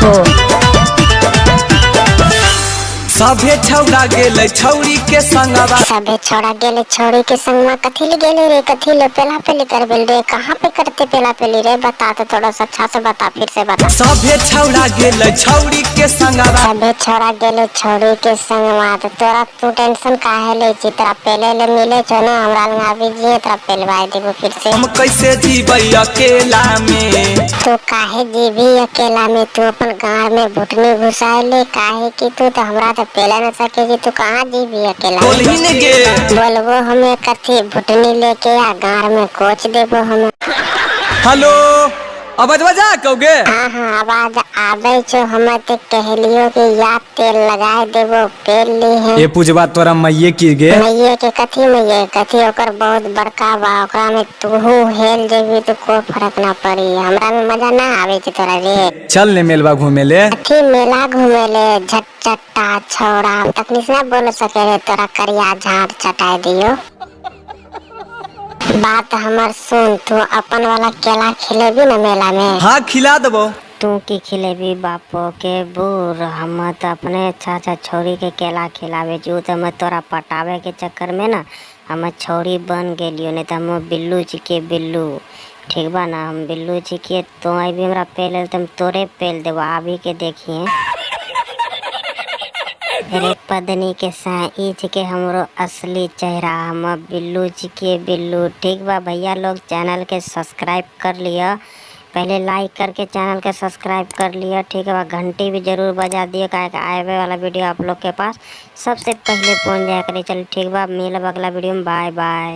हो। सभे छौड़ा गेले छौरी के संगवा, सभे छौड़ा गेले छौरी के संगवा। कथी ले गेले रे, कथी ले पेला पेली करबेल रे, कहाँ पे करते पेला पेली रे, बता तो थोड़ा सा अच्छा से बता, फिर से बता। सभे छौड़ा गेले छौरी के संगवा, सभे छौड़ा गेले छौरी के संगवा। तो तोरा तू टेंशन काहे ले छी, तोरा पेले ले मिले छो ना, हमरा लंग आबी जिए तोरा पेलवाई देबो फिर से। हम कैसे जीबै अकेला में, तू काहे जीभी अकेला में, तू अपन गाँव में घुटनी घुसाए काहे की तू तो हमरा तो पेला न सकेगी, तू कहाँ जीभी अकेला में। बोलही ने गे, बोलबो हमें कथी घुटनी लेके आ गाँव में कोच देबो हमें। हेलो आवाज बजा कहोगे। हाँ हाँ आवाज आवे छो, हमें तो कहलियो कि याद तेल लगाए देबो पेल ली है। ये पूजबा तोरा मैये की गे, मैये के कथी मैये कथी, ओकर बहुत बड़का बा, ओकरा में तूहू हेल जेबी तो कोई फर्क ना पड़ी, हमरा में मजा ना आवे छे तोरा रे। चल ने मेलवा घूमे ले। कथी मेला घूमे ले झटचट्टा छौड़ा, तखनी से ना बोल सके रे, तोरा करिया झाट चटाई दियो। बात हमर सुन, तू अपन वाला केला खिलेबी ना मेला में। हाँ खिला देबो। तू की खिलेबी बापो के बूढ़, हम तो अपने अच्छा छौरी के केला खिलावे जू, तो मैं तोरा पटावे के चक्कर में ना हम छौरी बन गेलियो, नहीं तो हम बिल्लू जी के बिल्लू, ठीक बा ना, हम बिल्लू जी के तो भी हमरा पेल तुम तोरे पेल देबो, अभी के देखिए। रे पदनी के साइज के हमरो असली चेहरा, हम बिल्लू जी के बिल्लू, ठीक बा भैया लोग चैनल के सब्सक्राइब कर लिया, पहले लाइक करके चैनल के सब्सक्राइब कर लिया, ठीक है बा, घंटी भी जरूर बजा दिया, क्या आए वाला वीडियो आप लोग के पास सबसे पहले पहुंच जाया करे। चल ठीक बा, मिलब अगला वीडियो में, बाय बाय।